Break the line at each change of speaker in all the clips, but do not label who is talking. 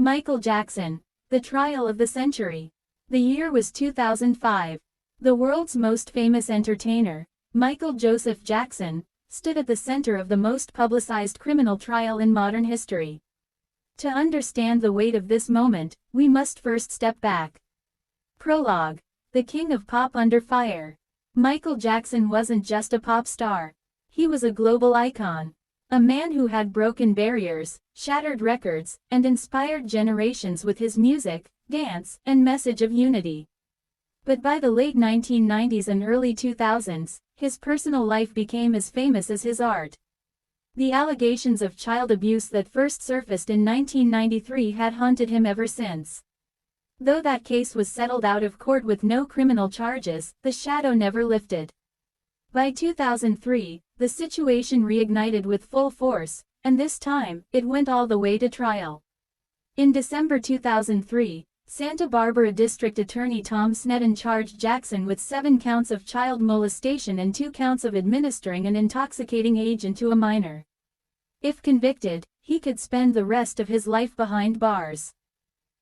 Michael Jackson, the trial of the century. The year was 2005. The world's most famous entertainer, Michael Joseph Jackson, stood at the center of the most publicized criminal trial in modern history. To understand the weight of this moment, we must first step back. Prologue. The king of pop under fire. Michael Jackson wasn't just a pop star. He was a global icon. A man who had broken barriers, shattered records, and inspired generations with his music, dance, and message of unity. But by the late 1990s and early 2000s, his personal life became as famous as his art. The allegations of child abuse that first surfaced in 1993 had haunted him ever since. Though that case was settled out of court with no criminal charges, the shadow never lifted. By 2003, the situation reignited with full force, and this time, it went all the way to trial. In December 2003, Santa Barbara District Attorney Tom Sneddon charged Jackson with 7 counts of child molestation and 2 counts of administering an intoxicating agent to a minor. If convicted, he could spend the rest of his life behind bars.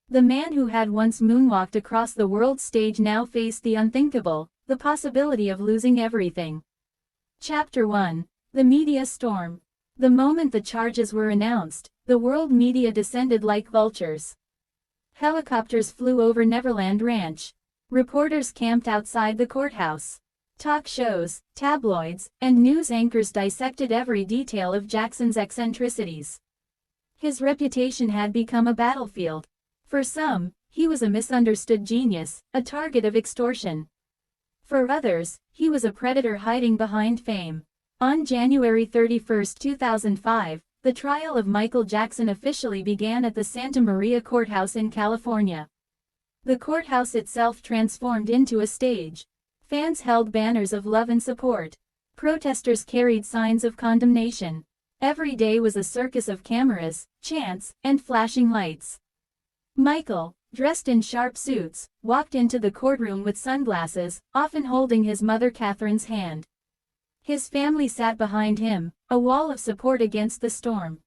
The man who had once moonwalked across the world stage now faced the unthinkable, the possibility of losing everything. Chapter 1. The Media Storm. The moment the charges were announced, the world media descended like vultures. Helicopters flew over Neverland Ranch. Reporters camped outside the courthouse. Talk shows, tabloids, and news anchors dissected every detail of Jackson's eccentricities. His reputation had become a battlefield. For some, he was a misunderstood genius, a target of extortion. For others, he was a predator hiding behind fame. On January 31, 2005, the trial of Michael Jackson officially began at the Santa Maria Courthouse in California. The courthouse itself transformed into a stage. Fans held banners of love and support. Protesters carried signs of condemnation. Every day was a circus of cameras, chants, and flashing lights. Michael, dressed in sharp suits, walked into the courtroom with sunglasses, often holding his mother Catherine's hand. His family sat behind him, a wall of support against the storm.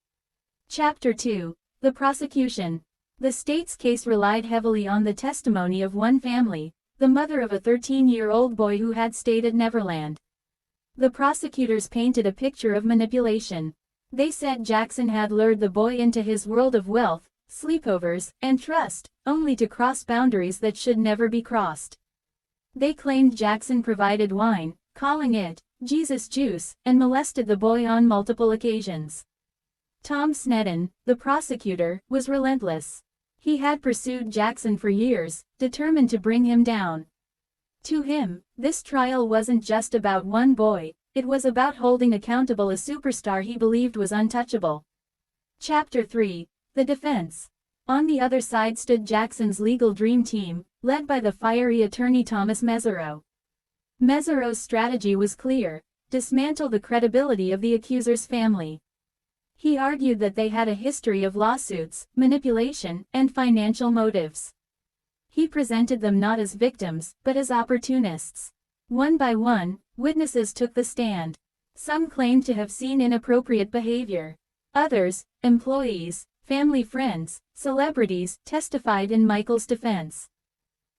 Chapter 2. The Prosecution. The state's case relied heavily on the testimony of one family, the mother of a 13-year-old boy who had stayed at Neverland. The prosecutors painted a picture of manipulation. They said Jackson had lured the boy into his world of wealth, sleepovers, and trust, only to cross boundaries that should never be crossed. They claimed Jackson provided wine, calling it Jesus juice, and molested the boy on multiple occasions. Tom Sneddon, the prosecutor, was relentless. He had pursued Jackson for years, determined to bring him down. To him, this trial wasn't just about one boy, it was about holding accountable a superstar he believed was untouchable. Chapter 3. The Defense. On the other side stood Jackson's legal dream team, led by the fiery attorney Thomas Mesereau. Mesereau's strategy was clear: dismantle the credibility of the accuser's family. He argued that they had a history of lawsuits, manipulation, and financial motives. He presented them not as victims, but as opportunists. One by one, witnesses took the stand. Some claimed to have seen inappropriate behavior. Others, employees, family friends, celebrities, testified in Michael's defense.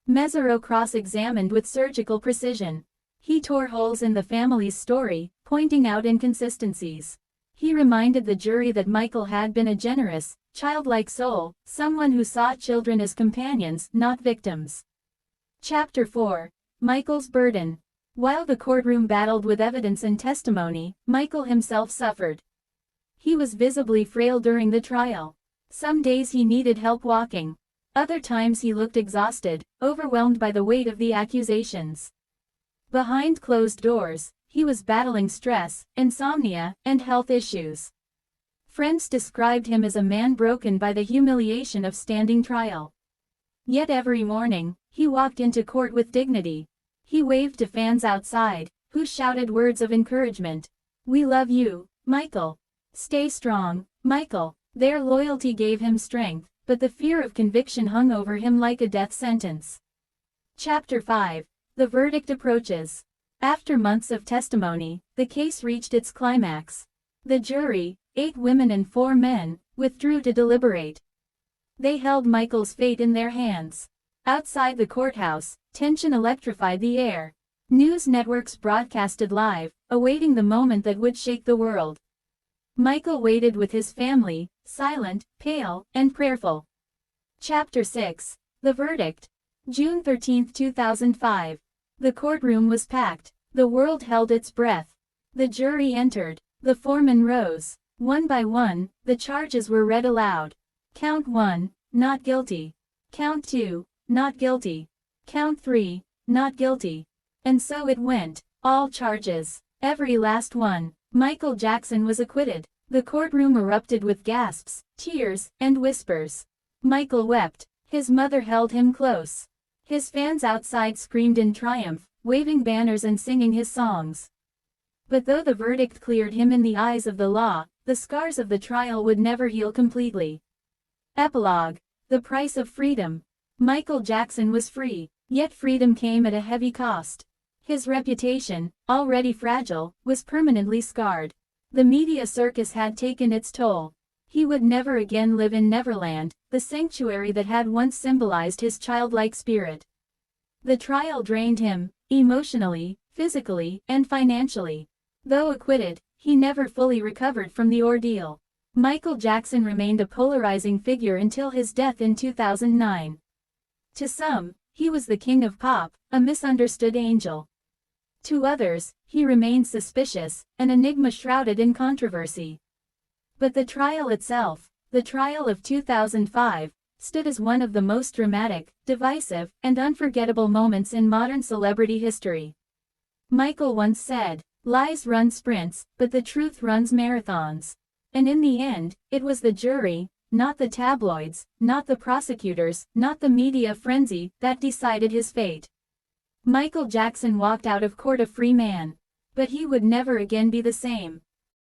Mesereau cross-examined with surgical precision. He tore holes in the family's story, pointing out inconsistencies. He reminded the jury that Michael had been a generous, childlike soul, someone who saw children as companions, not victims. Chapter 4. Michael's Burden. While the courtroom battled with evidence and testimony, Michael himself suffered. He was visibly frail during the trial. Some days he needed help walking. Other times he looked exhausted, overwhelmed by the weight of the accusations. Behind closed doors, he was battling stress, insomnia, and health issues. Friends described him as a man broken by the humiliation of standing trial. Yet every morning, he walked into court with dignity. He waved to fans outside, who shouted words of encouragement. "We love you, Michael. Stay strong, Michael." Their loyalty gave him strength, but the fear of conviction hung over him like a death sentence. Chapter 5. The verdict approaches. After months of testimony, the case reached its climax. The jury, 8 women and 4 men, withdrew to deliberate. They held Michael's fate in their hands. Outside the courthouse, tension electrified the air. News networks broadcasted live, awaiting the moment that would shake the world. Michael waited with his family, silent, pale, and prayerful. Chapter 6. The Verdict. June 13, 2005. The courtroom was packed. The world held its breath. The jury entered. The foreman rose. One by one, the charges were read aloud. Count 1, not guilty. Count 2, not guilty. Count 3, not guilty. And so it went. All charges. Every last one. Michael Jackson was acquitted. The courtroom erupted with gasps, tears, and whispers. Michael wept. His mother held him close. His fans outside screamed in triumph, waving banners and singing his songs. But though the verdict cleared him in the eyes of the law, the scars of the trial would never heal completely. Epilogue. The price of freedom. Michael Jackson was free, yet freedom came at a heavy cost. His reputation, already fragile, was permanently scarred. The media circus had taken its toll. He would never again live in Neverland, the sanctuary that had once symbolized his childlike spirit. The trial drained him, emotionally, physically, and financially. Though acquitted, he never fully recovered from the ordeal. Michael Jackson remained a polarizing figure until his death in 2009. To some, he was the king of pop, a misunderstood angel. To others, he remained suspicious, an enigma shrouded in controversy. But the trial itself, the trial of 2005, stood as one of the most dramatic, divisive, and unforgettable moments in modern celebrity history. Michael once said, "Lies run sprints, but the truth runs marathons." And in the end, it was the jury, not the tabloids, not the prosecutors, not the media frenzy, that decided his fate. Michael Jackson walked out of court a free man. But he would never again be the same.